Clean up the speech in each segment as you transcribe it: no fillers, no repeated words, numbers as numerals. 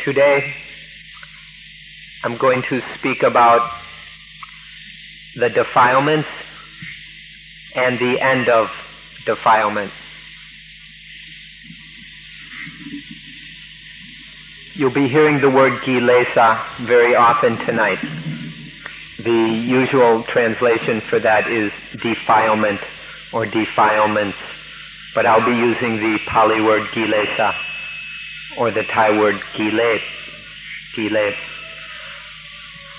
Today, I'm going to speak about the defilements and the end of defilement. You'll be hearing the word kilesa very often tonight. The usual translation for that is defilement or defilements, but I'll be using the Pali word kilesa or the Thai word kilep.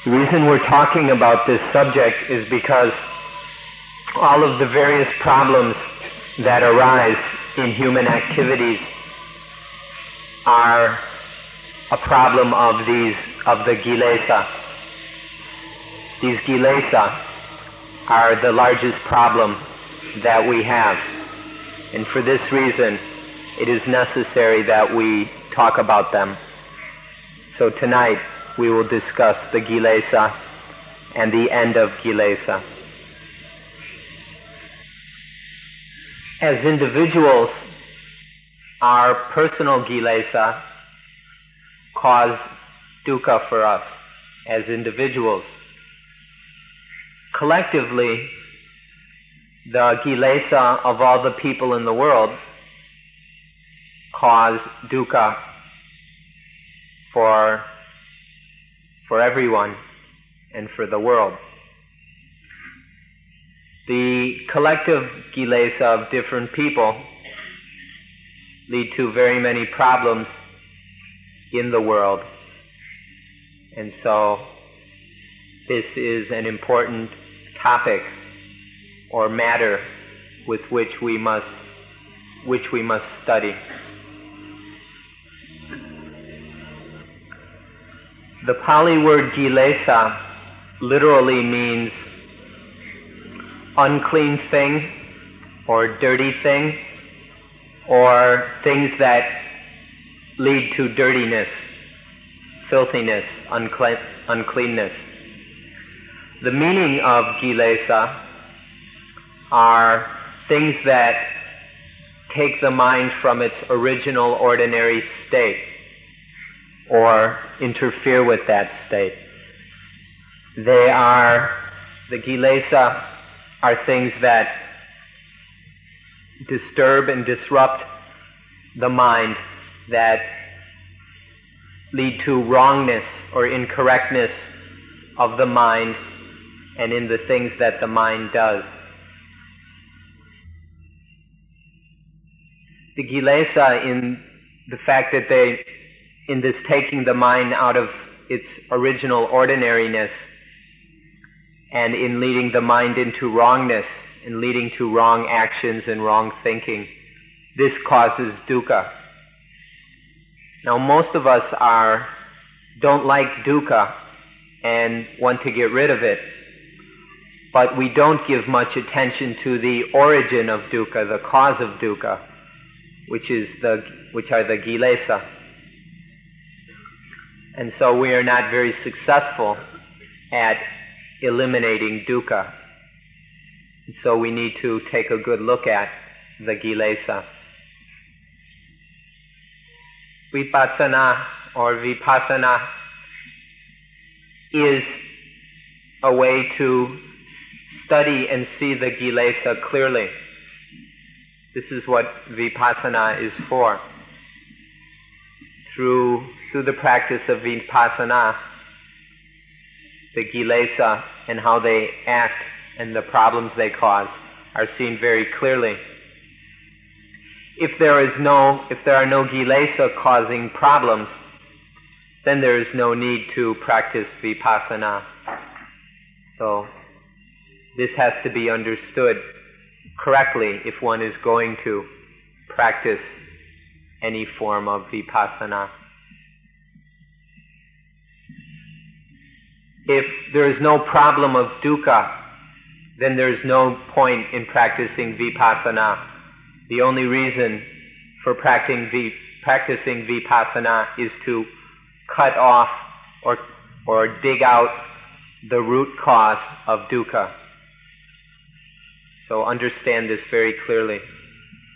The reason we're talking about this subject is because all of the various problems that arise in human activities are a problem of the kilesa. These kilesa are the largest problem that we have, and for this reason it is necessary that we talk about them. So tonight we will discuss the kilesa and the end of kilesa. As individuals, our personal kilesa cause dukkha for us as individuals. Collectively, the kilesa of all the people in the world cause dukkha for everyone and for the world. The collective kilesa of different people lead to very many problems in the world, and so this is an important topic or matter with which we must study. The Pali word kilesa literally means unclean thing or dirty thing or things that lead to dirtiness, filthiness, uncleanness. The meaning of kilesa are things that take the mind from its original ordinary state or interfere with that state. The kilesa are things that disturb and disrupt the mind, that lead to wrongness or incorrectness of the mind and in the things that the mind does. The kilesa, in the fact that in this taking the mind out of its original ordinariness and in leading the mind into wrongness and leading to wrong actions and wrong thinking, this causes dukkha. Now, most of us don't like dukkha and want to get rid of it, but we don't give much attention to the origin of dukkha, the cause of dukkha, which are the kilesa. And so we are not very successful at eliminating dukkha. And so we need to take a good look at the kilesa. Vipassana or vipassana is a way to study and see the kilesa clearly. This is what vipassana is for. Through the practice of vipassana, the kilesa and how they act and the problems they cause are seen very clearly. If there are no kilesa causing problems, then there is no need to practice vipassana. So this has to be understood correctly if one is going to practice any form of vipassana. If there is no problem of dukkha, then there is no point in practicing vipassana. The only reason for practicing vipassana is to cut off or dig out the root cause of dukkha. So understand this very clearly.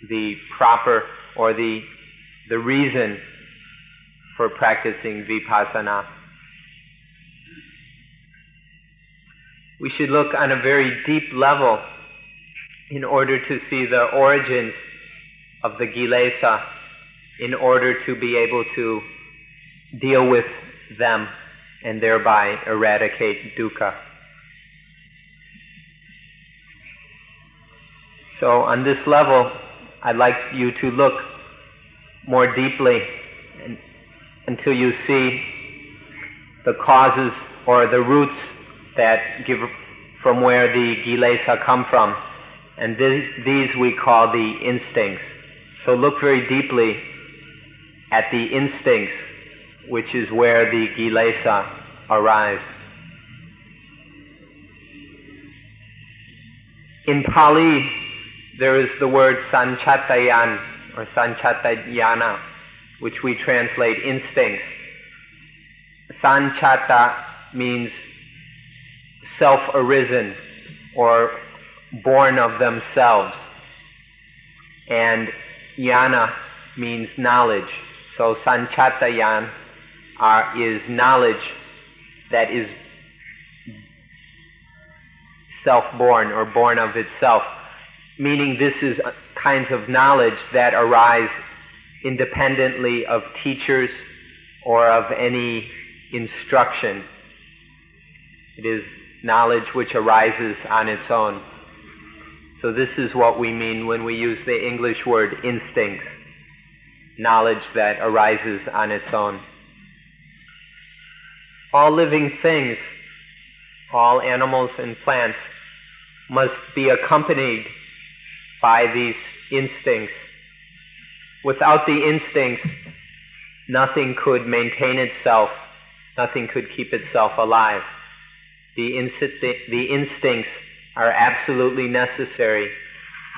The proper or the reason for practicing vipassana. We should look on a very deep level in order to see the origins of the kilesa, in order to be able to deal with them and thereby eradicate dukkha. So on this level, I'd like you to look more deeply until you see the causes or the roots that give from where the kilesa come from. And these we call the instincts. So look very deeply at the instincts, which is where the kilesa arise. In Pali, there is the word sanchatayan or sanchatayana, which we translate instincts. Sanchata means self-arisen or born of themselves, and yana means knowledge. So sanchatayan is knowledge that is self-born or born of itself, meaning this is kinds of knowledge that arise independently of teachers or of any instruction. It is knowledge which arises on its own. So this is what we mean when we use the English word instincts, knowledge that arises on its own. All living things, all animals and plants, must be accompanied by these instincts. Without the instincts, nothing could maintain itself, nothing could keep itself alive. The instincts are absolutely necessary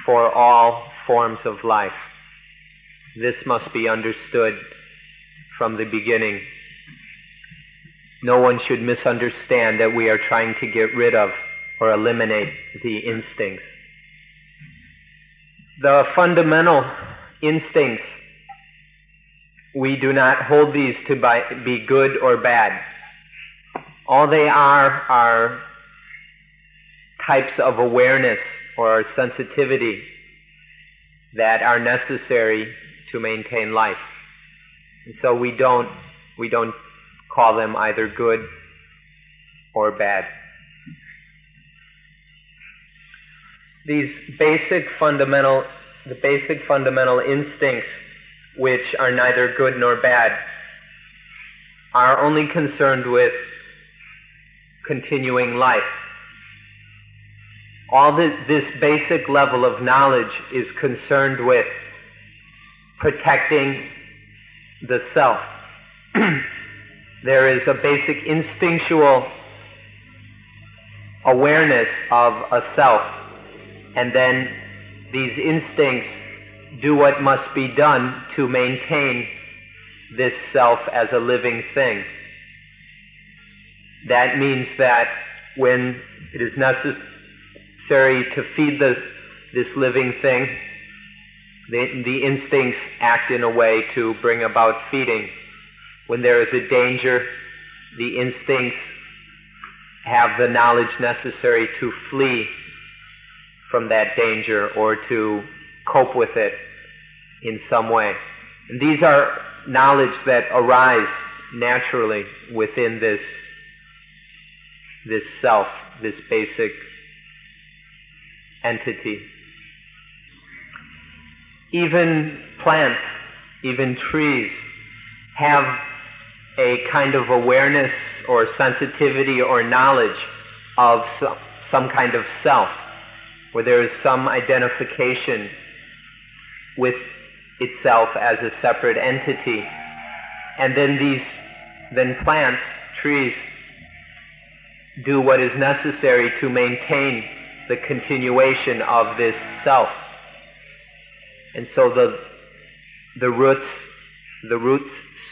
for all forms of life. This must be understood from the beginning. No one should misunderstand that we are trying to get rid of or eliminate the instincts. The fundamental instincts, we do not hold these to be good or bad. All they are types of awareness or sensitivity that are necessary to maintain life. And so we don't call them either good or bad. The basic fundamental instincts, which are neither good nor bad, are only concerned with continuing life. All this basic level of knowledge is concerned with protecting the self. There is a basic instinctual awareness of a self, and then these instincts do what must be done to maintain this self as a living thing. That means that when it is necessary to feed this living thing, the instincts act in a way to bring about feeding. When there is a danger, the instincts have the knowledge necessary to flee from that danger or to cope with it in some way. And these are knowledge that arise naturally within this self, this basic entity. Even plants, even trees, have a kind of awareness or sensitivity or knowledge of some kind of self, where there is some identification with itself as a separate entity. And then plants, trees, do what is necessary to maintain the continuation of this self. And so the roots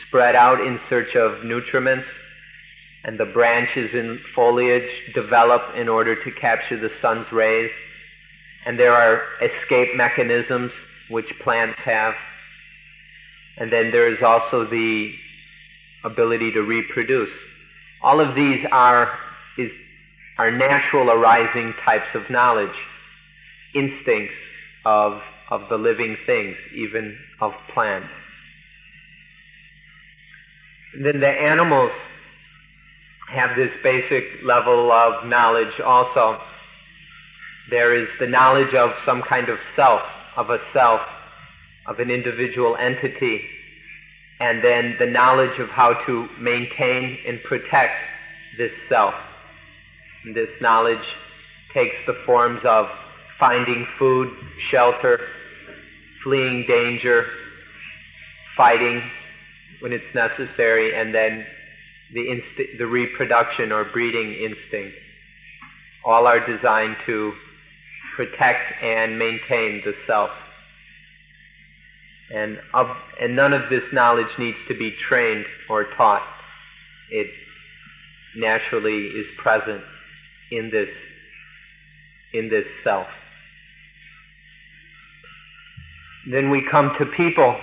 spread out in search of nutriments, and the branches and foliage develop in order to capture the sun's rays. And there are escape mechanisms which plants have. And then there is also the ability to reproduce. All of these are natural arising types of knowledge, instincts of the living things, even of plants. And then the animals have this basic level of knowledge also. There is the knowledge of some kind of self, of an individual entity, and then the knowledge of how to maintain and protect this self. And this knowledge takes the forms of finding food, shelter, fleeing danger, fighting when it's necessary, and then the reproduction or breeding instinct. All are designed to protect and maintain the self. And none of this knowledge needs to be trained or taught. It naturally is present in this self. Then we come to people,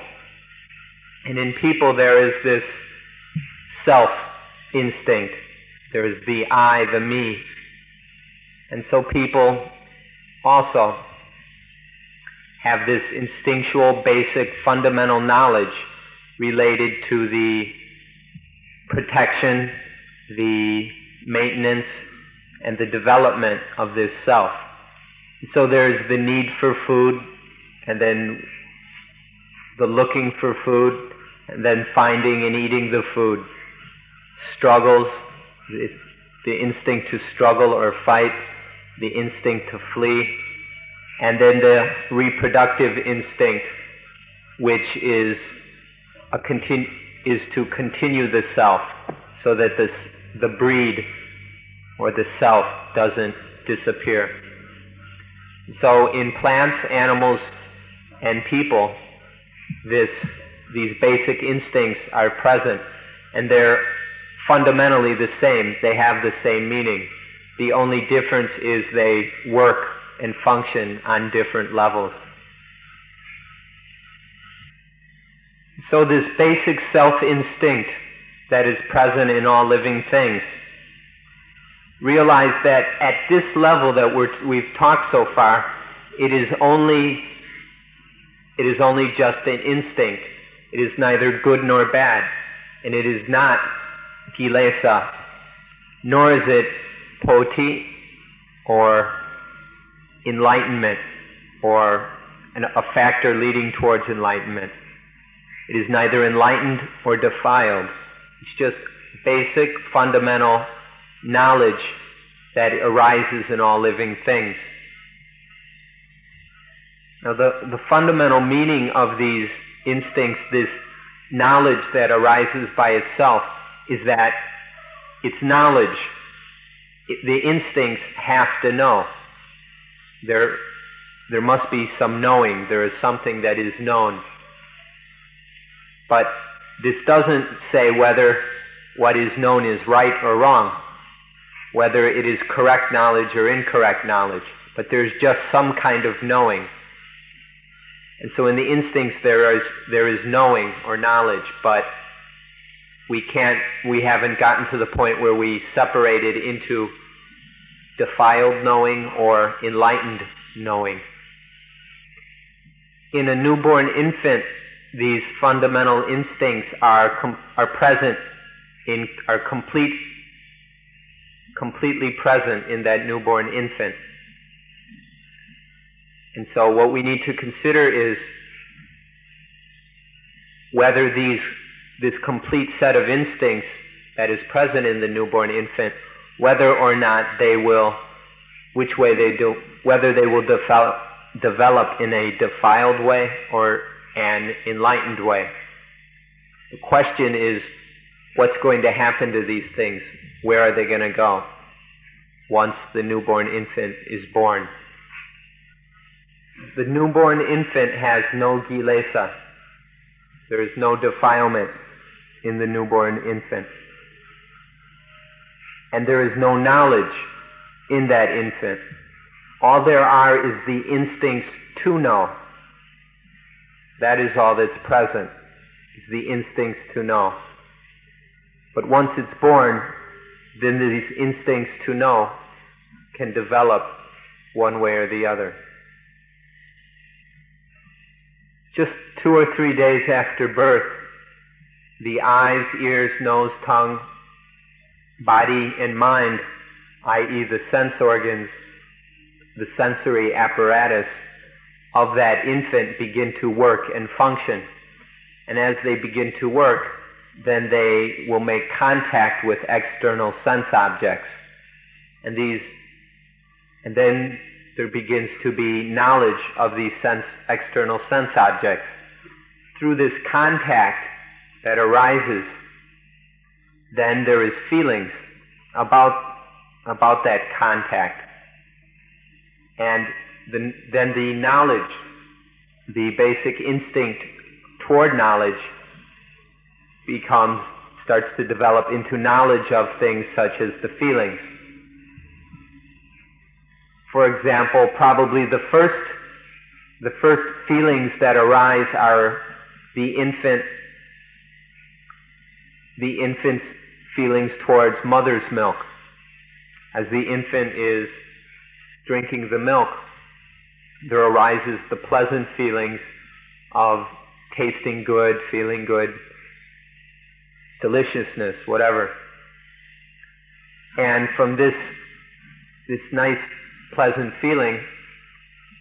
and in people there is this self instinct. There is the I, the me. And so people also have this instinctual, basic, fundamental knowledge related to the protection, the maintenance, and the development of this self. So there's the need for food, and then the looking for food, and then finding and eating the food. Struggles, the instinct to struggle or fight, the instinct to flee, and then the reproductive instinct, which is to continue the self, so that the breed or the self doesn't disappear. So in plants, animals, and people, these basic instincts are present, and they're fundamentally the same. They have the same meaning. The only difference is they work and function on different levels. So this basic self-instinct that is present in all living things, realize that at this level that we've talked so far, it is only just an instinct. It is neither good nor bad, and it is not kilesa, nor is it poti, or enlightenment, or a factor leading towards enlightenment. It is neither enlightened or defiled. It's just basic, fundamental knowledge that arises in all living things. Now the fundamental meaning of these instincts, this knowledge that arises by itself, is that it's knowledge. The instincts have to know. There must be some knowing. There is something that is known. But this doesn't say whether what is known is right or wrong, whether it is correct knowledge or incorrect knowledge, but there's just some kind of knowing. And so in the instincts there is knowing or knowledge, but we haven't gotten to the point where we separate it into defiled knowing or enlightened knowing. In a newborn infant, these fundamental instincts are present, are completely present in that newborn infant. And so what we need to consider is whether this complete set of instincts that is present in the newborn infant, whether or not they will, which way they do, whether they will develop in a defiled way or an enlightened way. The question is, what's going to happen to these things? Where are they going to go once the newborn infant is born? The newborn infant has no kilesa. There is no defilement in the newborn infant. And there is no knowledge in that infant. All there are is the instincts to know. That is all that's present, is the instincts to know. But once it's born, then these instincts to know can develop one way or the other. Just 2 or 3 days after birth, the eyes, ears, nose, tongue, body, and mind, i.e. the sense organs, the sensory apparatus of that infant begin to work and function. And as they begin to work, then they will make contact with external sense objects. And then there begins to be knowledge of these external sense objects. Through this contact that arises, then there is feelings about that contact. And then the knowledge, the basic instinct toward knowledge starts to develop into knowledge of things such as the feelings. For example, probably the first feelings that arise are the infant's feelings towards mother's milk. As the infant is drinking the milk, there arises the pleasant feelings of tasting good, feeling good, deliciousness, whatever. And from this nice, pleasant feeling,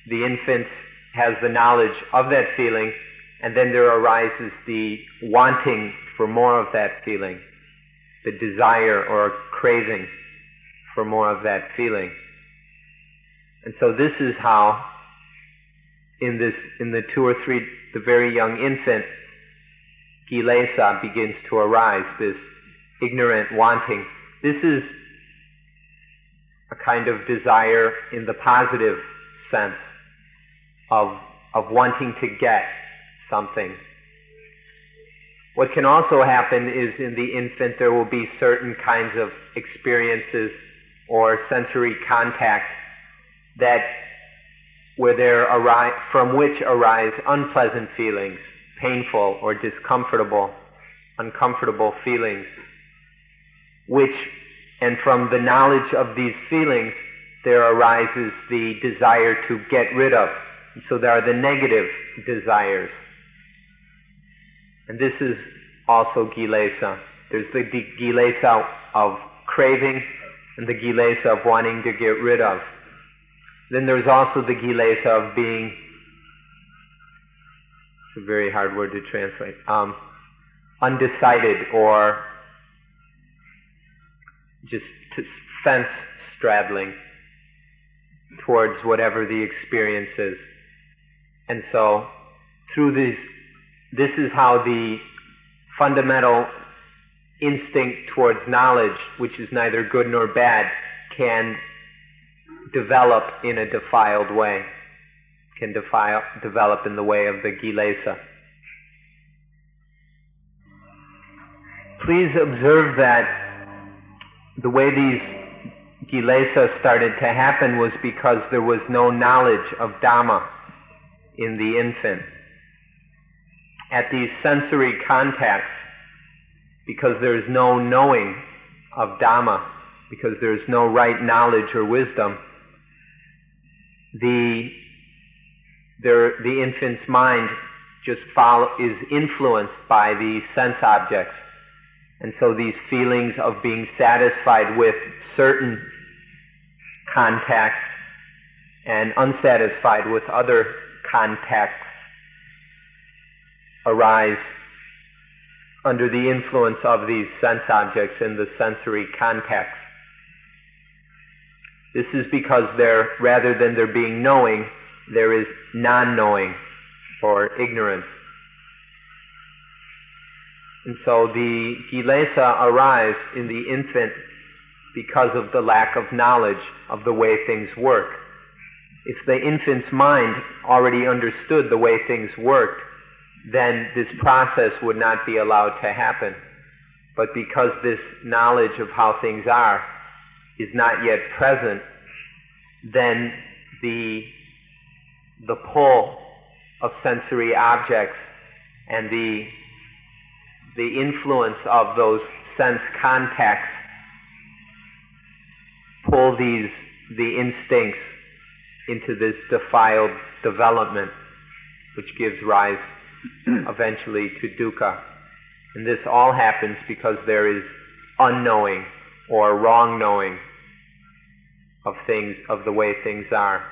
the infant has the knowledge of that feeling, and then there arises the wanting for more of that feeling, the desire or craving for more of that feeling. And so this is how, in the 2 or 3, the very young infant, kilesa begins to arise, this ignorant wanting. This is a kind of desire in the positive sense of wanting to get something. What can also happen is in the infant there will be certain kinds of experiences or sensory contact from which arise unpleasant feelings, painful or uncomfortable feelings, and from the knowledge of these feelings there arises the desire to get rid of. And so there are the negative desires. And this is also kilesa. There's the kilesa of craving and the kilesa of wanting to get rid of. Then there's also the kilesa of being, it's a very hard word to translate, undecided or just fence straddling towards whatever the experience is. And so through this is how the fundamental instinct towards knowledge, which is neither good nor bad, can develop in a defiled way, can develop in the way of the kilesa. Please observe that the way these kilesa started to happen was because there was no knowledge of Dhamma in the infant. At these sensory contacts, because there is no knowing of Dhamma, because there is no right knowledge or wisdom, the infant's mind just is influenced by the sense objects. And so these feelings of being satisfied with certain contacts and unsatisfied with other contacts arise under the influence of these sense objects and the sensory contacts. This is because rather than there being knowing, there is non-knowing or ignorance. And so the kilesa arise in the infant because of the lack of knowledge of the way things work. If the infant's mind already understood the way things worked, then this process would not be allowed to happen. But because this knowledge of how things are is not yet present, then the pull of sensory objects and the influence of those sense contacts pull the instincts into this defiled development, which gives rise eventually to dukkha. And this all happens because there is unknowing or wrong knowing of things, of the way things are.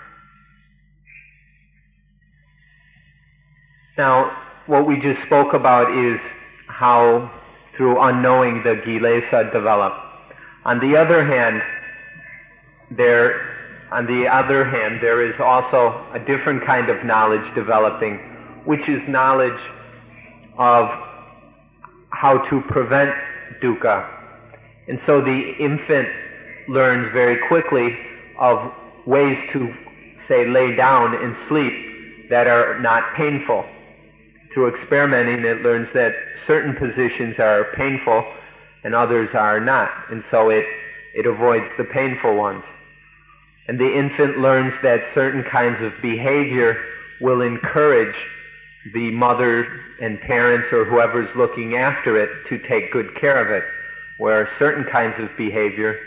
Now, what we just spoke about is how through unknowing the kilesa develop. On the other hand, there is also a different kind of knowledge developing, which is knowledge of how to prevent dukkha. And so the infant learns very quickly of ways to, say, lay down and sleep that are not painful. Through experimenting, it learns that certain positions are painful and others are not, and so it avoids the painful ones. And the infant learns that certain kinds of behavior will encourage the mother and parents or whoever's looking after it to take good care of it, where certain kinds of behavior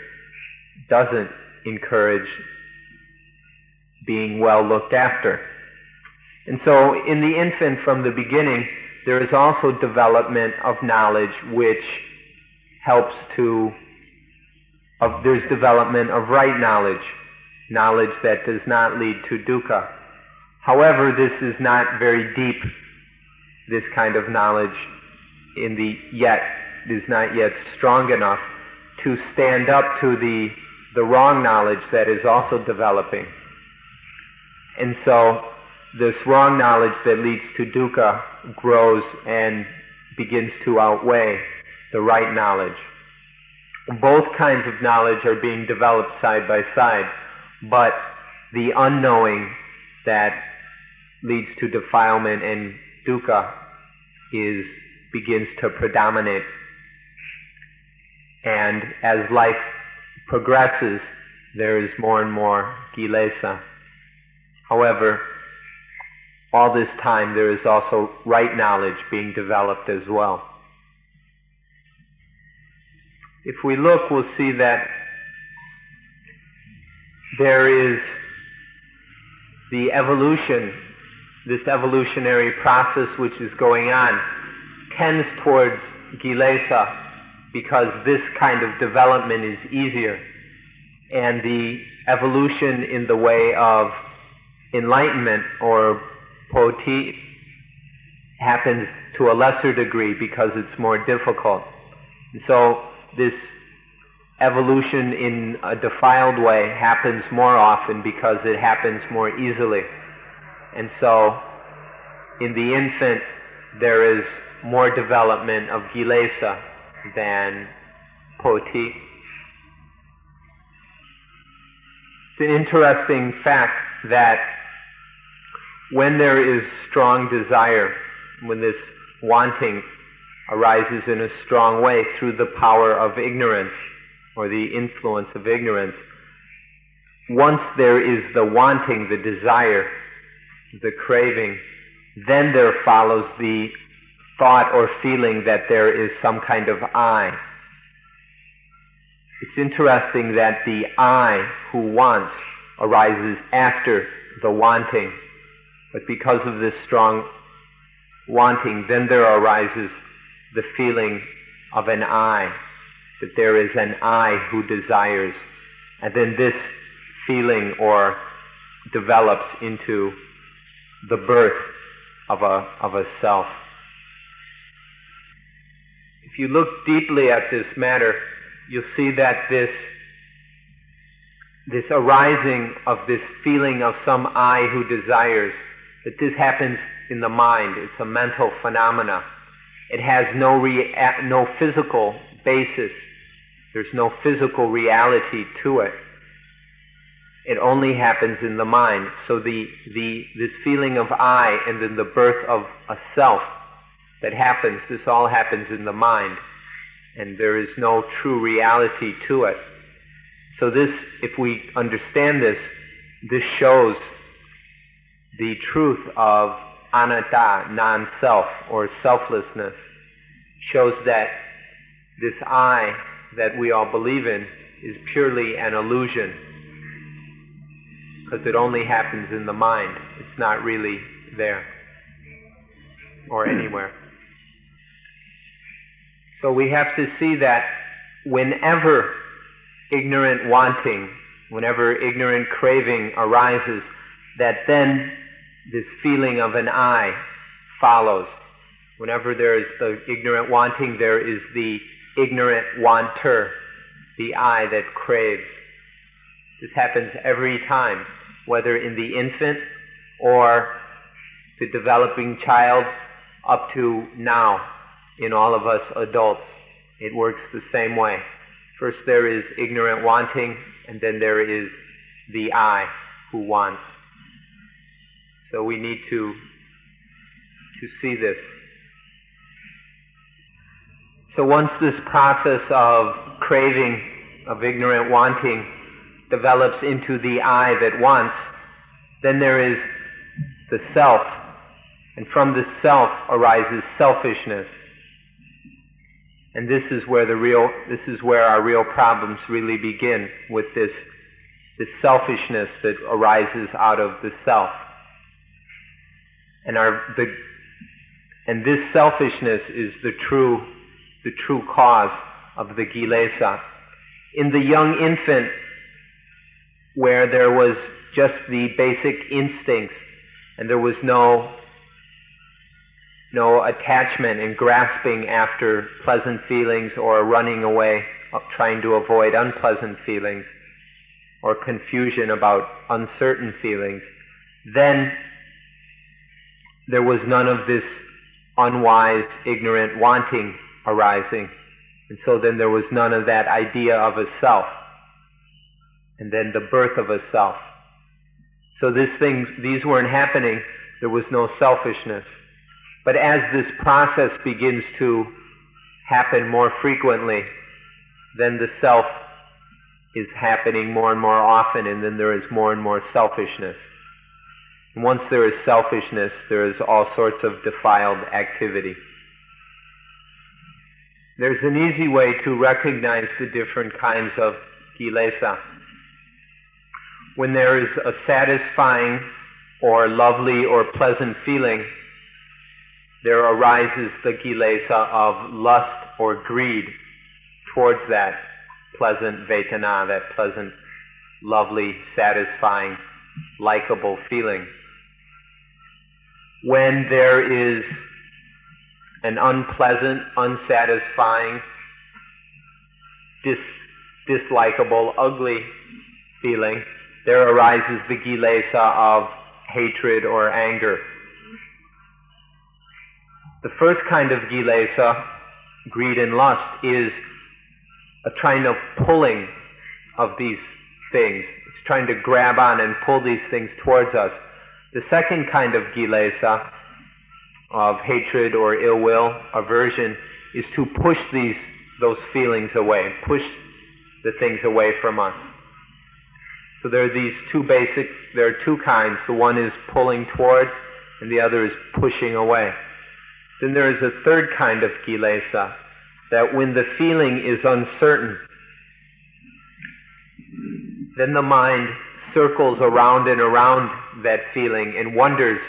doesn't encourage being well looked after. And so in the infant from the beginning, there is also development of knowledge which helps there's development of right knowledge that does not lead to dukkha. However, this is not very deep, this kind of knowledge is not yet strong enough to stand up to the wrong knowledge that is also developing. And so this wrong knowledge that leads to dukkha grows and begins to outweigh the right knowledge. Both kinds of knowledge are being developed side by side, but the unknowing that leads to defilement and dukkha begins to predominate. And as life progresses, there is more and more kilesa. However, all this time there is also right knowledge being developed as well. If we look, we'll see that there is the evolution, this evolutionary process which is going on, tends towards kilesa because this kind of development is easier. And the evolution in the way of enlightenment or poti happens to a lesser degree because it's more difficult. And so this evolution in a defiled way happens more often because it happens more easily. And so in the infant there is more development of kilesa than poti. It's an interesting fact that when there is strong desire, when this wanting arises in a strong way through the power of ignorance or the influence of ignorance, once there is the wanting, the desire, the craving, then there follows the thought or feeling that there is some kind of I. It's interesting that the I who wants arises after the wanting. But because of this strong wanting, then there arises the feeling of an I, that there is an I who desires. And then this feeling develops into the birth of a self. If you look deeply at this matter, you'll see that this arising of this feeling of some I who desires, that this happens in the mind. It's a mental phenomena. It has no physical basis. There's no physical reality to it. It only happens in the mind. So this feeling of I and then the birth of a self that happens, this all happens in the mind. And there is no true reality to it. So this, if we understand this, this shows the truth of anatta, non-self, or selflessness. Shows that this I that we all believe in is purely an illusion, because it only happens in the mind. It's not really there or anywhere. So we have to see that whenever ignorant wanting, whenever ignorant craving arises, that then this feeling of an I follows. Whenever there is the ignorant wanting, there is the ignorant wanter, the I that craves. This happens every time, whether in the infant or the developing child up to now in all of us adults. It works the same way. First there is ignorant wanting, and then there is the I who wants. So we need to see this. So once this process of craving, of ignorant wanting, develops into the I that wants, then there is the self, and from the self arises selfishness. And this is where our real problems really begin, with this selfishness that arises out of the self. And this selfishness is the true cause of the kilesa. In the young infant, where there was just the basic instincts, and there was no attachment and grasping after pleasant feelings, or running away, trying to avoid unpleasant feelings, or confusion about uncertain feelings, then there was none of this unwise, ignorant wanting arising. And so then there was none of that idea of a self, and then the birth of a self. So these weren't happening, there was no selfishness. But as this process begins to happen more frequently, then the self is happening more and more often, and then there is more and more selfishness. And once there is selfishness, there is all sorts of defiled activity. There's an easy way to recognize the different kinds of kilesa. When there is a satisfying or lovely or pleasant feeling, there arises the kilesa of lust or greed towards that pleasant vedana, that pleasant, lovely, satisfying, likable feeling. When there is an unpleasant, unsatisfying, dislikable, ugly feeling, there arises the kilesa of hatred or anger. The first kind of kilesa, greed and lust, is a kind of pulling of these things. It's trying to grab on and pull these things towards us. The second kind of kilesa, of hatred or ill will, aversion, is to push those feelings away, push the things away from us. So there are two kinds. The one is pulling towards, and the other is pushing away. Then there is a third kind of kilesa, that when the feeling is uncertain, then the mind circles around and around that feeling and wonders,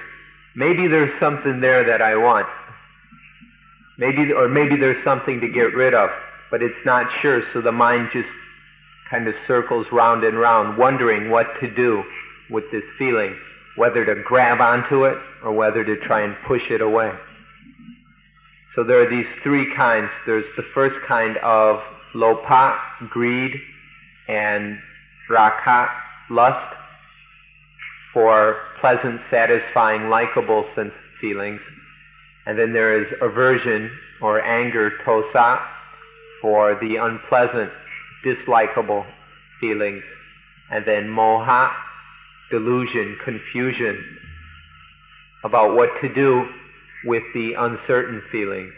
maybe there's something there that I want. Maybe there's something to get rid of, but it's not sure, so the mind just kind of circles round and round, wondering what to do with this feeling, whether to grab onto it or whether to try and push it away. So there are these three kinds. There's the first kind of lopa, greed, and rakha, lust, for pleasant, satisfying, likable sense feelings. And then there is aversion or anger, tosa, for the unpleasant, dislikable feelings. And then moha, delusion, confusion about what to do with the uncertain feelings.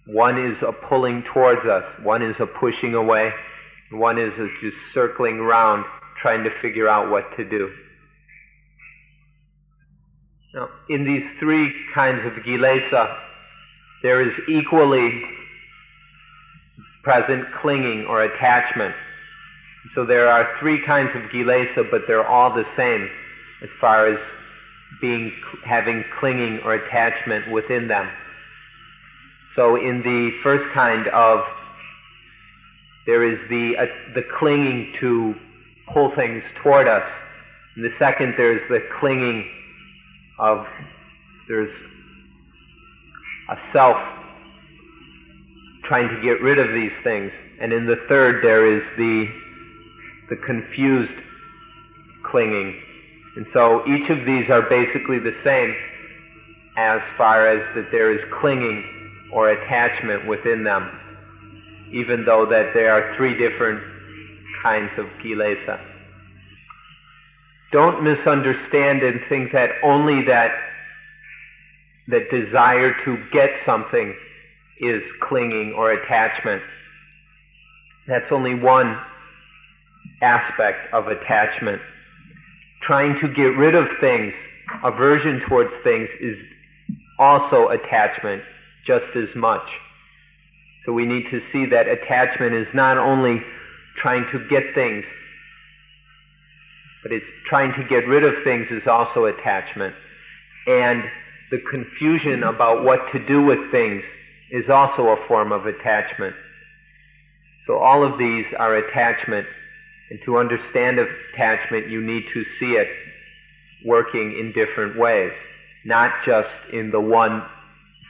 One is a pulling towards us, one is a pushing away, one is a just circling around, trying to figure out what to do. Now, in these three kinds of kilesa, there is equally present clinging or attachment. So there are three kinds of kilesa, but they're all the same as far as having clinging or attachment within them. So in the first kind there is the clinging to pull things toward us. In the second, there's the clinging there's a self trying to get rid of these things. And in the third, there is the confused clinging. And so each of these are basically the same as far as that there is clinging or attachment within them, even though that there are three different kinds of kilesa. Don't misunderstand and think that only that desire to get something is clinging or attachment. That's only one aspect of attachment. Trying to get rid of things, aversion towards things, is also attachment just as much. So we need to see that attachment is not only trying to get things, but it's trying to get rid of things is also attachment. And the confusion about what to do with things is also a form of attachment. So all of these are attachment. And to understand attachment, you need to see it working in different ways, not just in the one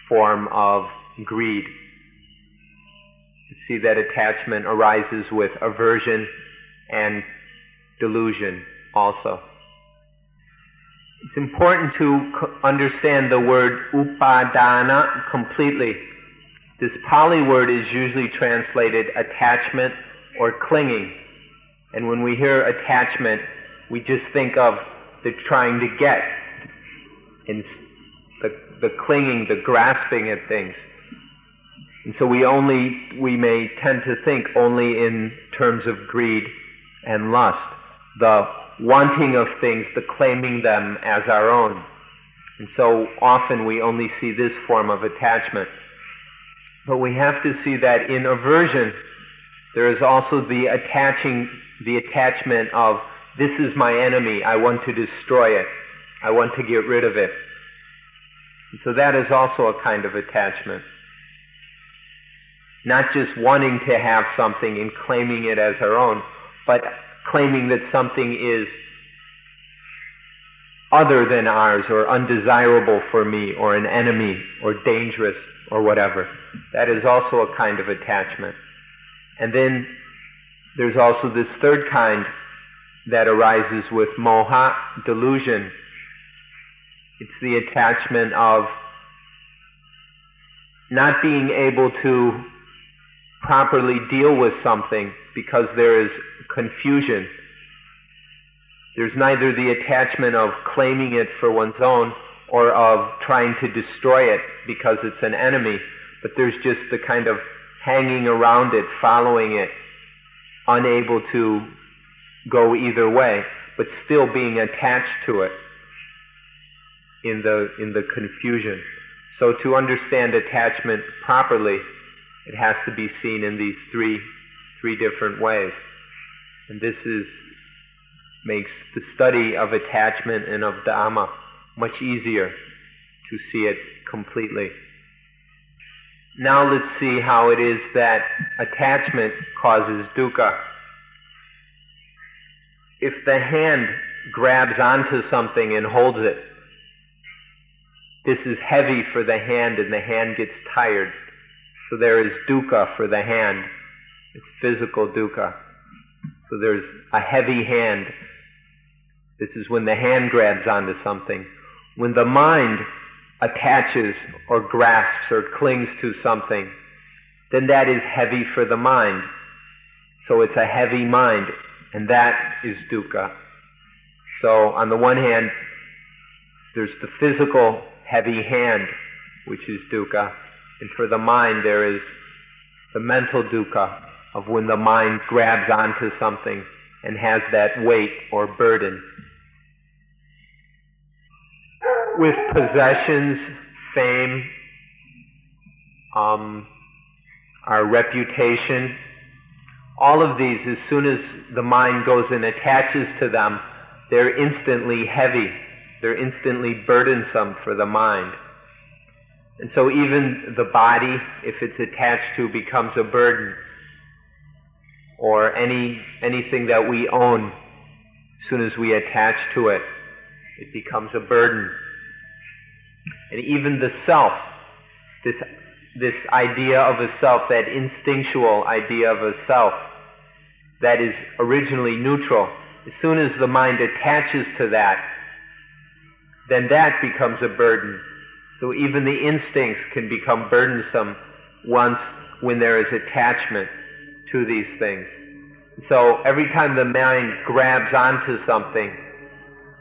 form of greed. You see that attachment arises with aversion and delusion also. It's important to understand the word upadana completely. This Pali word is usually translated attachment or clinging. And when we hear attachment, we just think of the trying to get, and the clinging, the grasping at things. And so we may tend to think only in terms of greed and lust, the wanting of things, the claiming them as our own. And so often we only see this form of attachment. But we have to see that in aversion, there is also the attachment of, this is my enemy, I want to destroy it, I want to get rid of it. And so that is also a kind of attachment. Not just wanting to have something and claiming it as our own, but claiming that something is other than ours, or undesirable for me, or an enemy, or dangerous, or whatever. That is also a kind of attachment. And then there's also this third kind that arises with moha, delusion. It's the attachment of not being able to properly deal with something because there is confusion. There's neither the attachment of claiming it for one's own or of trying to destroy it because it's an enemy, but there's just the kind of hanging around it, following it, unable to go either way, but still being attached to it in the confusion. So to understand attachment properly, it has to be seen in these three different ways. And this makes the study of attachment and of Dhamma much easier to see it completely. Now let's see how it is that attachment causes dukkha. If the hand grabs onto something and holds it, this is heavy for the hand and the hand gets tired. So there is dukkha for the hand. It's physical dukkha. So there's a heavy hand. This is when the hand grabs onto something. When the mind attaches or grasps or clings to something, then that is heavy for the mind. So it's a heavy mind, and that is dukkha. So on the one hand, there's the physical heavy hand, which is dukkha, and for the mind there is the mental dukkha of when the mind grabs onto something and has that weight or burden. With possessions, fame, our reputation. All of these, as soon as the mind goes and attaches to them, they're instantly heavy. They're instantly burdensome for the mind. And so even the body, if it's attached to, becomes a burden. Or anything that we own, as soon as we attach to it, it becomes a burden. And even the self, this idea of a self, that instinctual idea of a self, that is originally neutral, as soon as the mind attaches to that, then that becomes a burden. So even the instincts can become burdensome when there is attachment to these things. So every time the mind grabs onto something,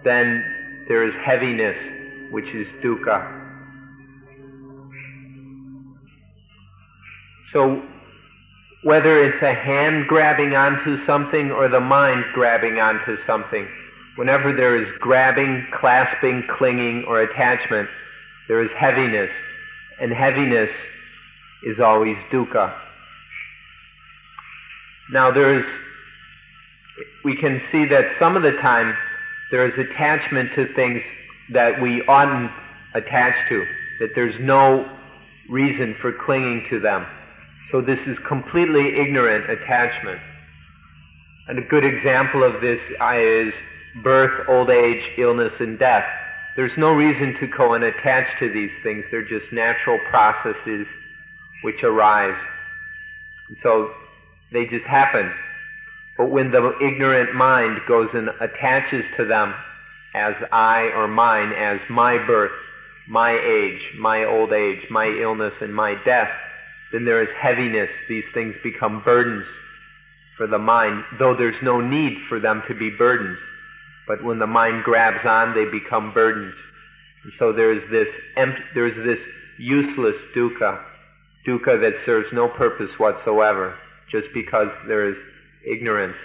then there is heaviness, which is dukkha. So whether it's a hand grabbing onto something or the mind grabbing onto something, whenever there is grabbing, clasping, clinging, or attachment, there is heaviness, and heaviness is always dukkha. Now we can see that some of the time there is attachment to things that we oughtn't attach to, that there's no reason for clinging to them. So this is completely ignorant attachment. And a good example of this is birth, old age, illness, and death. There's no reason to go and attach to these things. They're just natural processes which arise. And so they just happen. But when the ignorant mind goes and attaches to them as I or mine, as my birth, my age, my old age, my illness, and my death, then there is heaviness. These things become burdens for the mind, though there's no need for them to be burdens. But when the mind grabs on, they become burdens. And so there is this useless dukkha that serves no purpose whatsoever, just because there is ignorant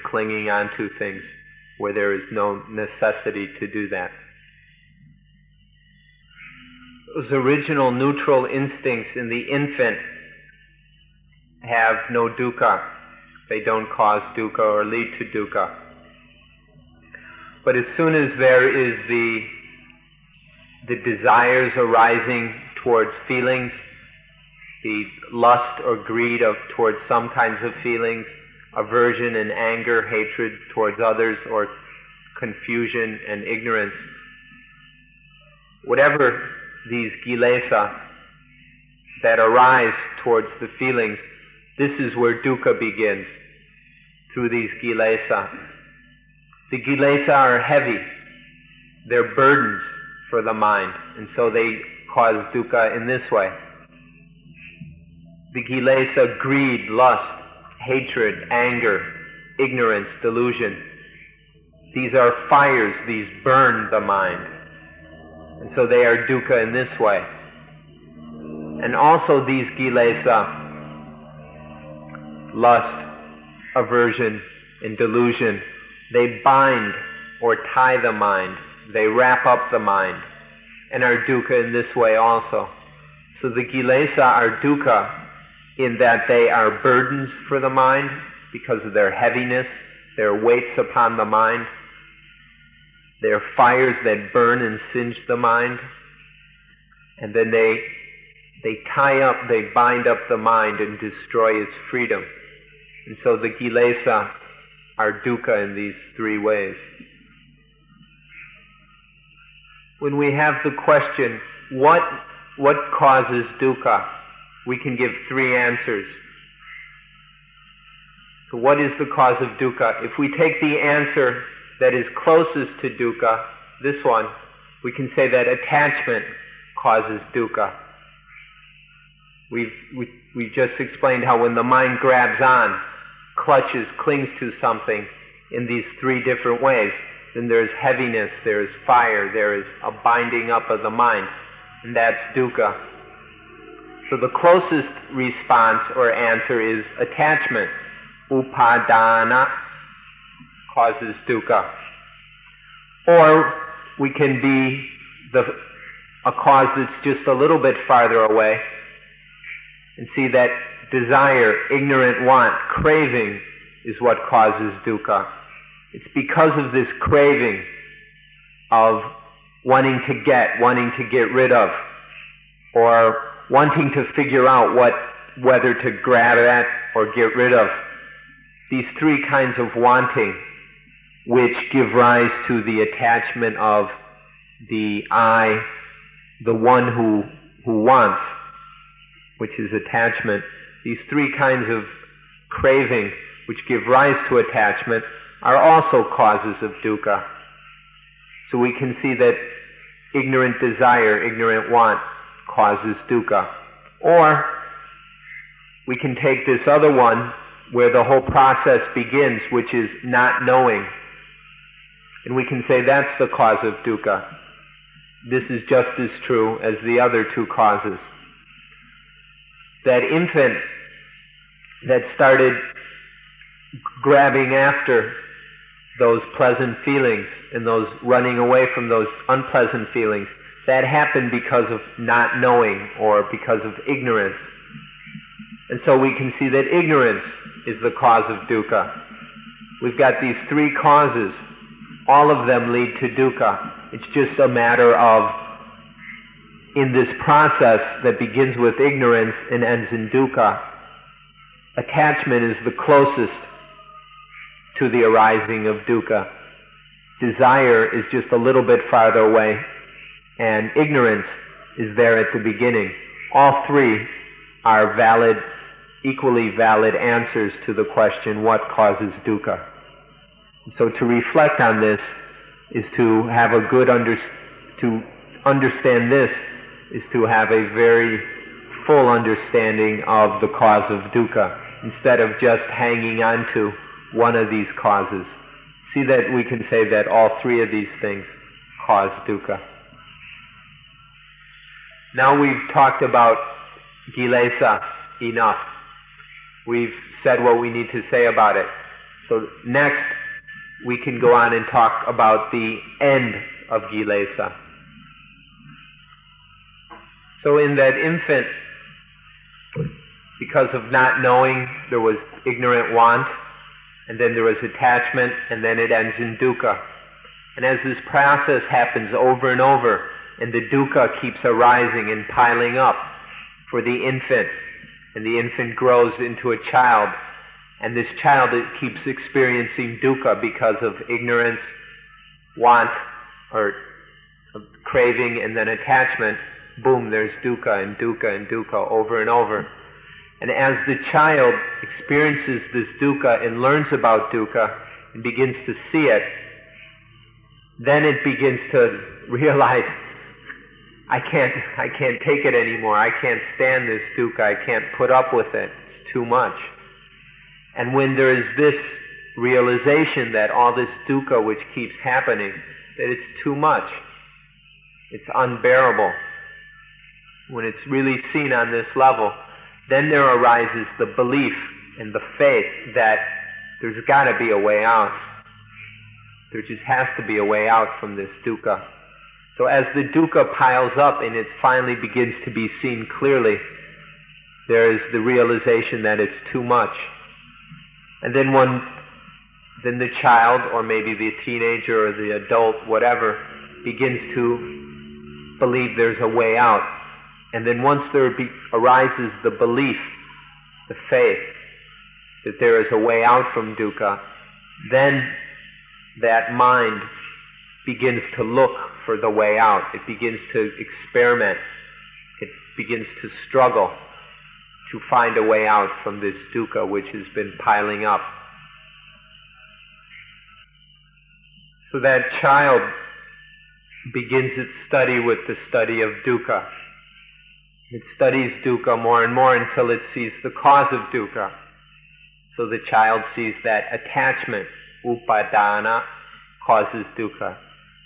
clinging onto things where there is no necessity to do that. Those original neutral instincts in the infant have no dukkha. They don't cause dukkha or lead to dukkha. But as soon as there is the desires arising towards feelings, the lust or greed towards some kinds of feelings, aversion and anger, hatred towards others, or confusion and ignorance, whatever these kilesa that arise towards the feelings, this is where dukkha begins, through these kilesa. The kilesa are heavy. They're burdens for the mind, and so they cause dukkha in this way. The kilesa, greed, lust, hatred, anger, ignorance, delusion, these are fires, these burn the mind. And so they are dukkha in this way. And also these kilesa, lust, aversion, and delusion, they bind or tie the mind. They wrap up the mind and are dukkha in this way also. So the kilesa are dukkha in that they are burdens for the mind because of their heaviness, their weights upon the mind. They're fires that burn and singe the mind. And then they tie up, they bind up the mind and destroy its freedom. And so the kilesa are dukkha in these three ways. When we have the question, what causes dukkha? We can give three answers. So what is the cause of dukkha? If we take the answer that is closest to dukkha, this one, we can say that attachment causes dukkha. We've just explained how when the mind grabs on, clutches, clings to something in these three different ways, then there's heaviness, there's fire, there is a binding up of the mind, and that's dukkha. So the closest response or answer is attachment. Upadana causes dukkha. Or we can be a cause that's just a little bit farther away, and see that desire, ignorant want, craving is what causes dukkha. It's because of this craving of wanting to get rid of, or wanting to figure out whether to grab at or get rid of. These three kinds of wanting, which give rise to the attachment of the I, the one who wants, which is attachment. These three kinds of craving, which give rise to attachment, are also causes of dukkha. So we can see that ignorant desire, ignorant want, causes dukkha. Or we can take this other one where the whole process begins, which is not knowing. And we can say that's the cause of dukkha. This is just as true as the other two causes. That infant that started grabbing after those pleasant feelings and those running away from those unpleasant feelings, that happened because of not knowing or because of ignorance. And so we can see that ignorance is the cause of dukkha. We've got these three causes. All of them lead to dukkha. It's just a matter of, in this process that begins with ignorance and ends in dukkha, attachment is the closest to the arising of dukkha. Desire is just a little bit farther away, and ignorance is there at the beginning. All three are valid, equally valid answers to the question, what causes dukkha? So to reflect on this is to have a good to understand this is to have a very full understanding of the cause of dukkha, instead of just hanging on to one of these causes. See that we can say that all three of these things cause dukkha. Now we've talked about kilesa enough. We've said what we need to say about it. So next we can go on and talk about the end of kilesa. So in that infant, because of not knowing, there was ignorant want, and then there was attachment, and then it ends in dukkha. And as this process happens over and over, and the dukkha keeps arising and piling up for the infant, and the infant grows into a child, and this child keeps experiencing dukkha because of ignorance, want, or craving, and then attachment. Boom, there's dukkha and dukkha and dukkha over and over. And as the child experiences this dukkha and learns about dukkha and begins to see it, then it begins to realize, I can't take it anymore. I can't stand this dukkha. I can't put up with it. It's too much. And when there is this realization that all this dukkha which keeps happening, that it's too much, it's unbearable, when it's really seen on this level, then there arises the belief and the faith that there's got to be a way out. There just has to be a way out from this dukkha. So as the dukkha piles up and it finally begins to be seen clearly, there is the realization that it's too much. And then the child, or maybe the teenager or the adult, whatever, begins to believe there's a way out. And then once there arises the belief, the faith, that there is a way out from dukkha, then that mind begins to look for the way out. It begins to experiment. It begins to struggle to find a way out from this dukkha which has been piling up. So that child begins its study with the study of dukkha. It studies dukkha more and more until it sees the cause of dukkha. So the child sees that attachment, upadana, causes dukkha.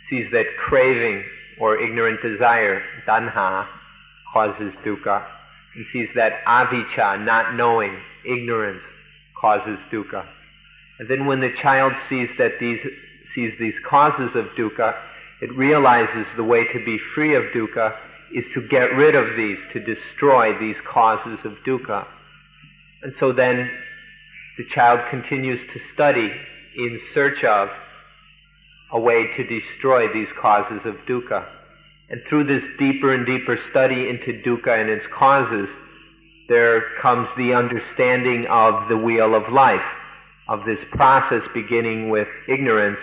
Sees that craving or ignorant desire, tanha, causes dukkha. And sees that avijja, not knowing, ignorance, causes dukkha. And then when the child sees these causes of dukkha, it realizes the way to be free of dukkha is to get rid of these, to destroy these causes of dukkha. And so then the child continues to study in search of a way to destroy these causes of dukkha. And through this deeper and deeper study into dukkha and its causes, there comes the understanding of the wheel of life, of this process beginning with ignorance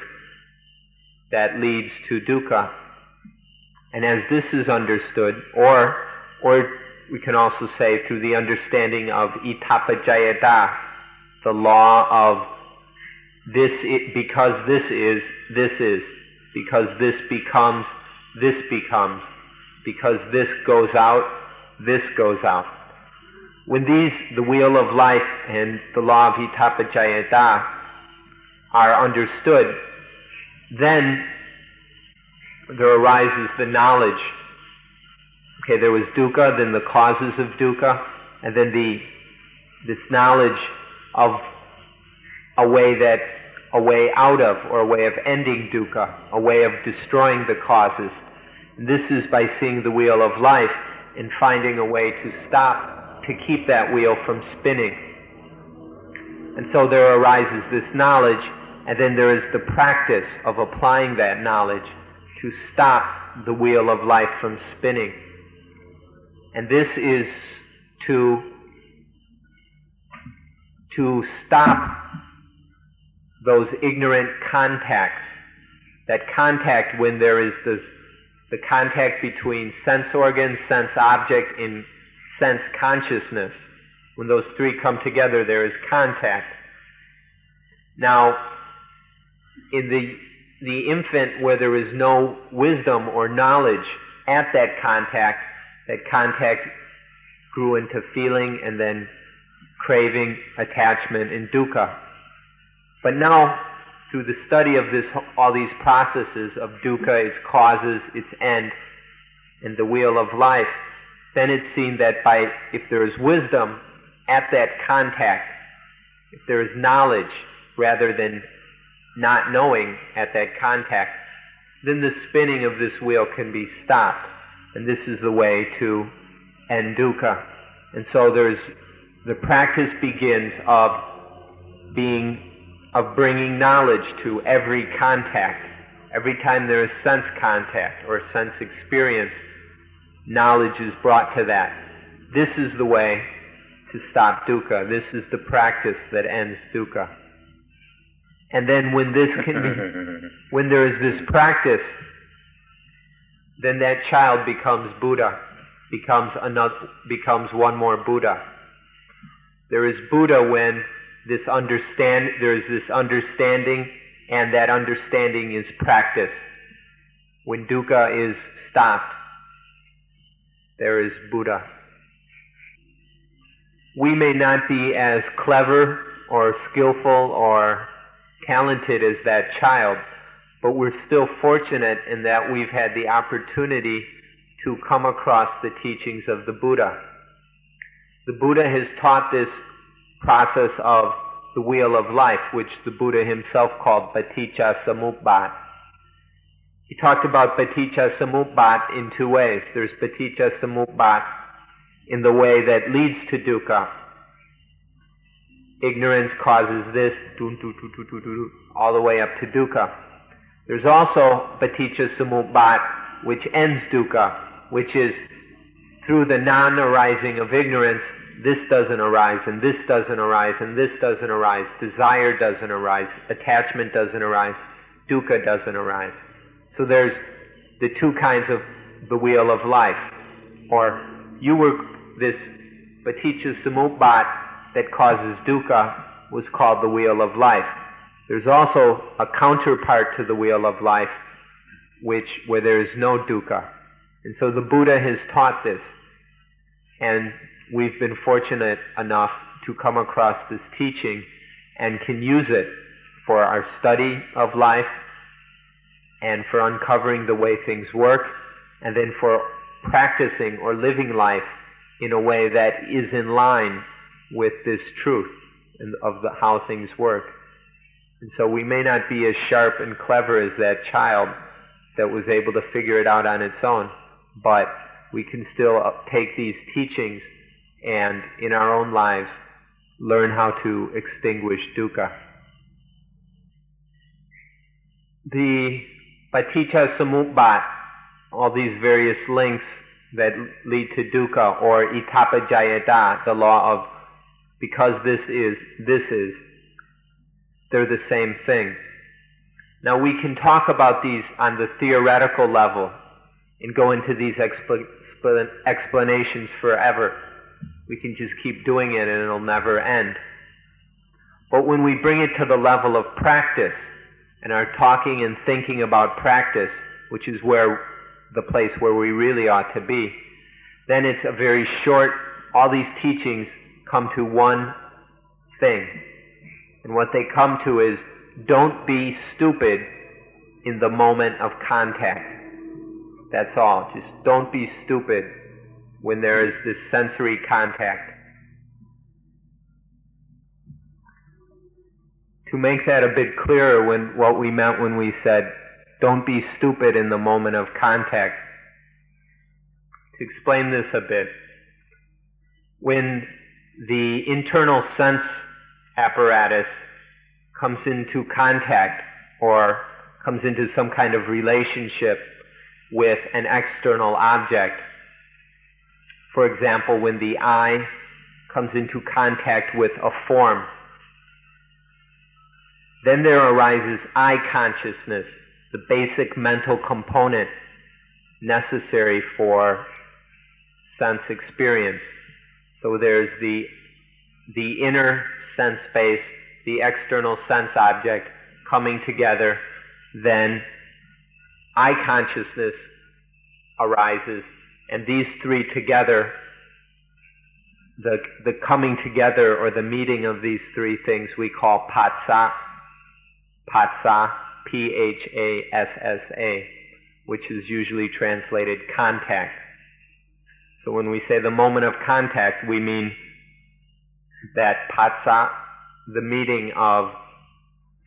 that leads to dukkha. And as this is understood, or we can also say through the understanding of itapajayata, the law of this, because this is, because this becomes, because this goes out, this goes out. When the wheel of life and the law of itapajayata are understood, then there arises the knowledge. Okay, there was dukkha, then the causes of dukkha, and then this knowledge of a way out of, or a way of ending dukkha, a way of destroying the causes. And this is by seeing the wheel of life and finding a way to stop, to keep that wheel from spinning. And so there arises this knowledge, and then there is the practice of applying that knowledge to stop the wheel of life from spinning. And this is to stop those ignorant contacts, that contact when there is the contact between sense organ, sense object, and sense consciousness. When those three come together, there is contact. Now, in the infant where there is no wisdom or knowledge at that contact grew into feeling and then craving, attachment, and dukkha. But now, through the study of all these processes of dukkha, its causes, its end, and the wheel of life, then it's seen that if there is wisdom at that contact, if there is knowledge rather than not knowing at that contact, then the spinning of this wheel can be stopped. And this is the way to end dukkha. And so the practice begins of bringing knowledge to every contact. Every time there is sense contact or sense experience, knowledge is brought to that. This is the way to stop dukkha. This is the practice that ends dukkha. And then when there is this practice, then that child becomes Buddha, becomes one more Buddha. There is Buddha when there is this understanding, and that understanding is practice. When dukkha is stopped, there is Buddha. We may not be as clever or skillful or talented as that child, but we're still fortunate in that we've had the opportunity to come across the teachings of the Buddha. The Buddha has taught this process of the wheel of life, which the Buddha himself called paticca samuppada. He talked about paticca samuppada in two ways. There's paticca samuppada in the way that leads to dukkha. Ignorance causes this, all the way up to dukkha. There's also paticca samuppada, which ends dukkha, which is through the non-arising of ignorance, this doesn't arise, and this doesn't arise, and this doesn't arise. Desire doesn't arise, attachment doesn't arise, dukkha doesn't arise. So there's the two kinds of the wheel of life. Or this paticca samuppada that causes dukkha was called the wheel of life. There's also a counterpart to the wheel of life, where there is no dukkha. And so the Buddha has taught this, and we've been fortunate enough to come across this teaching and can use it for our study of life and for uncovering the way things work, and then for practicing or living life in a way that is in line with this truth of how things work. And so we may not be as sharp and clever as that child that was able to figure it out on its own, but we can still take these teachings and in our own lives learn how to extinguish dukkha. The paticca samuppada, all these various links that lead to dukkha, or itappajayata, the law of because this is, they're the same thing. Now we can talk about these on the theoretical level and go into these explanations forever. We can just keep doing it and it'll never end. But when we bring it to the level of practice and are talking and thinking about practice, which is the place where we really ought to be, then it's a very short, all these teachings come to one thing. And what they come to is, don't be stupid in the moment of contact. That's all. Just don't be stupid when there is this sensory contact. To make that a bit clearer, what we meant when we said, don't be stupid in the moment of contact. To explain this a bit, when the internal sense apparatus comes into contact or comes into some kind of relationship with an external object, for example, when the eye comes into contact with a form, then there arises eye consciousness, the basic mental component necessary for sense experience. So there's the inner sense space, the external sense object coming together, then eye consciousness arises, and these three together, the coming together or the meeting of these three things we call phassa, P-H-A-S-S-A, which is usually translated contact. So when we say the moment of contact, we mean that phassa, the meeting of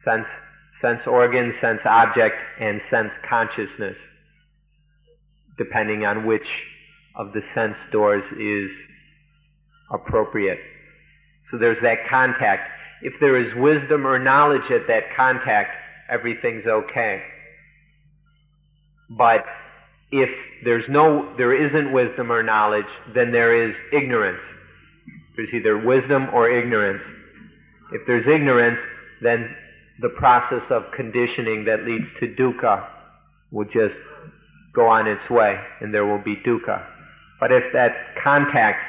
sense organ, sense object, and sense consciousness, depending on which of the sense doors is appropriate. So there's that contact. If there is wisdom or knowledge at that contact, everything's okay. But if there isn't wisdom or knowledge, then there is ignorance. There's either wisdom or ignorance. If there's ignorance, then the process of conditioning that leads to dukkha will just go on its way, and there will be dukkha. But if that contact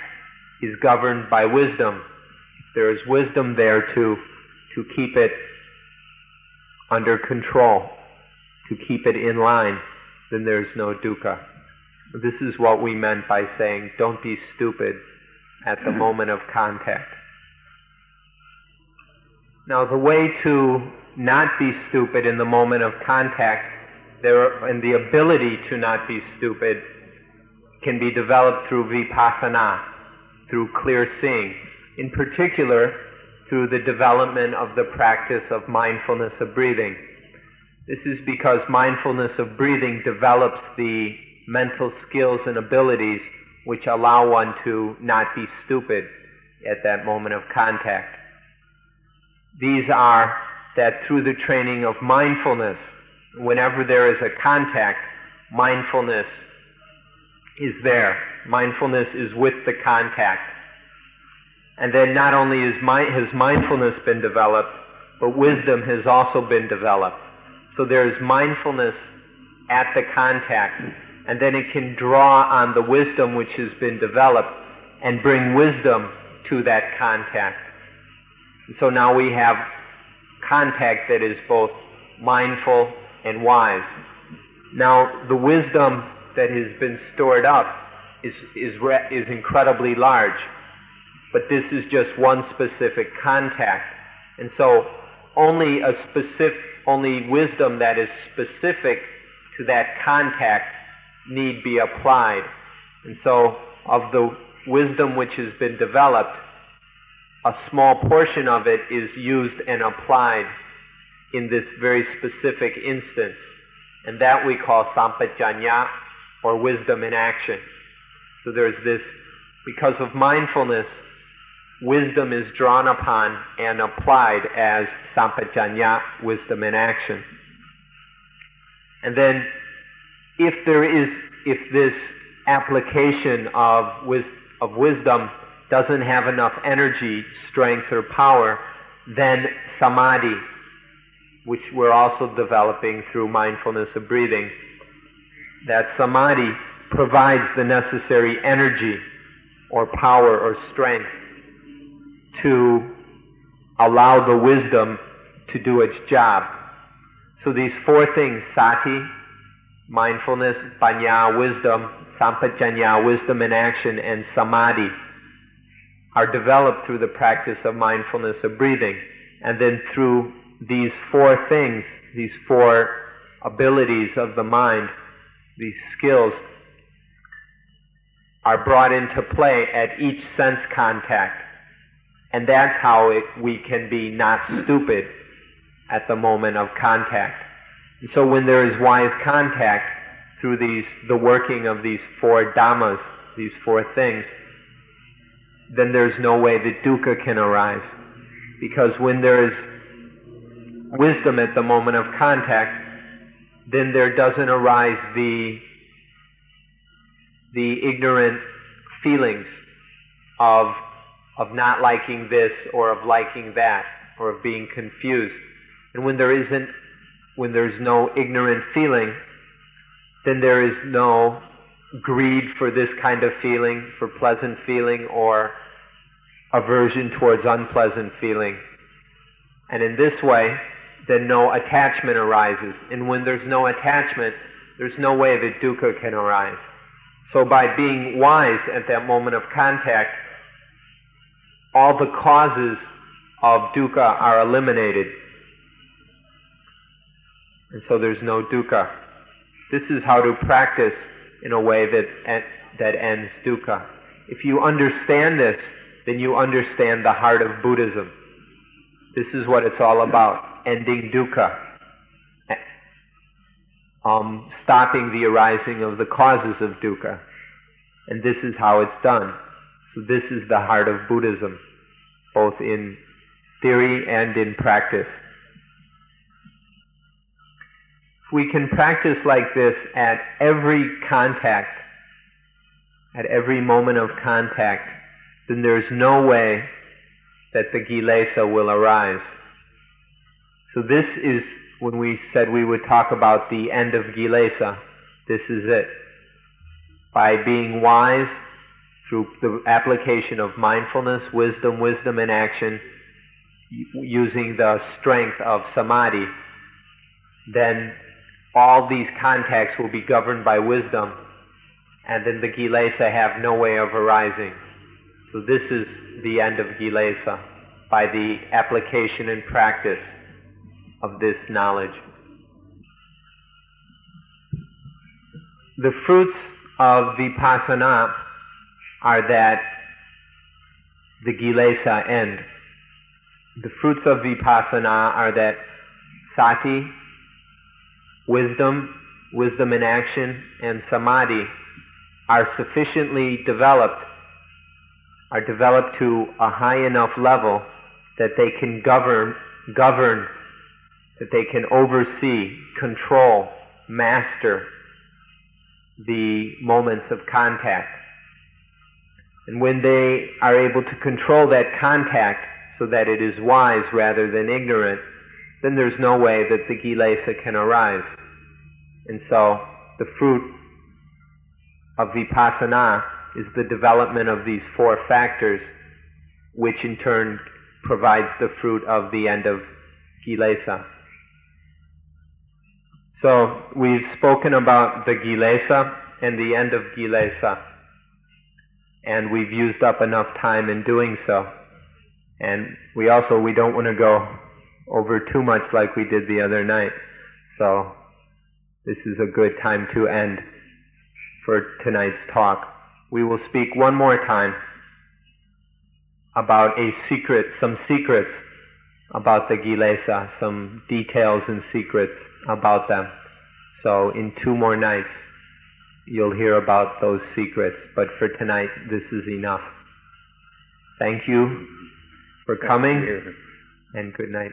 is governed by wisdom, if there is wisdom there to keep it under control, to keep it in line, then there's no dukkha. This is what we meant by saying, don't be stupid at the moment of contact. Now, the way to not be stupid in the moment of contact, and the ability to not be stupid, can be developed through vipassana, through clear seeing. In particular, through the development of the practice of mindfulness of breathing. This is because mindfulness of breathing develops the mental skills and abilities which allow one to not be stupid at that moment of contact. These are that through the training of mindfulness, whenever there is a contact, mindfulness is there. Mindfulness is with the contact. And then not only has mindfulness been developed, but wisdom has also been developed. So there's mindfulness at the contact, and then it can draw on the wisdom which has been developed and bring wisdom to that contact. And so now we have contact that is both mindful and wise. Now the wisdom that has been stored up is incredibly large, but this is just one specific contact, and so only wisdom that is specific to that contact need be applied. And so of the wisdom which has been developed, a small portion of it is used and applied in this very specific instance, and that we call sampajanya, or wisdom in action. So there's this, because of mindfulness, wisdom is drawn upon and applied as sampajanya, wisdom in action. And then if this application of wisdom doesn't have enough energy, strength, or power, then samadhi, which we're also developing through mindfulness of breathing, that samadhi provides the necessary energy or power or strength to allow the wisdom to do its job. So these four things, sati, mindfulness, panya, wisdom, sampajanya, wisdom in action, and samadhi, are developed through the practice of mindfulness of breathing. And then through these four things, these four abilities of the mind, these skills, are brought into play at each sense contact. And that's how we can be not stupid at the moment of contact. And so when there is wise contact through the working of these four dhammas, these four things, then there's no way that dukkha can arise. Because when there is wisdom at the moment of contact, then there doesn't arise the ignorant feelings of not liking this or of liking that or of being confused. And when there's no ignorant feeling, then there is no greed for this kind of feeling, for pleasant feeling, or aversion towards unpleasant feeling. And in this way, then no attachment arises. And when there's no attachment, there's no way that dukkha can arise. So by being wise at that moment of contact, all the causes of dukkha are eliminated. And so there's no dukkha. This is how to practice in a way that ends dukkha. If you understand this, then you understand the heart of Buddhism. This is what it's all about, ending dukkha, stopping the arising of the causes of dukkha. And this is how it's done. So this is the heart of Buddhism, both in theory and in practice. If we can practice like this at every contact, at every moment of contact, then there's no way that the kilesa will arise. So this is when we said we would talk about the end of kilesa. This is it. By being wise through the application of mindfulness, wisdom in action, using the strength of samadhi, then all these contacts will be governed by wisdom, and then the kilesa have no way of arising. So this is the end of kilesa, by the application and practice of this knowledge. The fruits of vipassana are that the kilesa end. The fruits of vipassana are that sati, wisdom in action, and samadhi are sufficiently developed, are developed to a high enough level that they can govern, that they can oversee, control, master the moments of contact. And when they are able to control that contact so that it is wise rather than ignorant, then there's no way that the kilesa can arise. And so the fruit of vipassana is the development of these four factors, which in turn provides the fruit of the end of kilesa. So we've spoken about the kilesa and the end of kilesa, and we've used up enough time in doing so. And we don't want to go over too much like we did the other night. So this is a good time to end for tonight's talk. We will speak one more time about some secrets about the kilesa, some details and secrets about them. So in 2 more nights, you'll hear about those secrets. But for tonight, this is enough. Thank you for coming, and good night.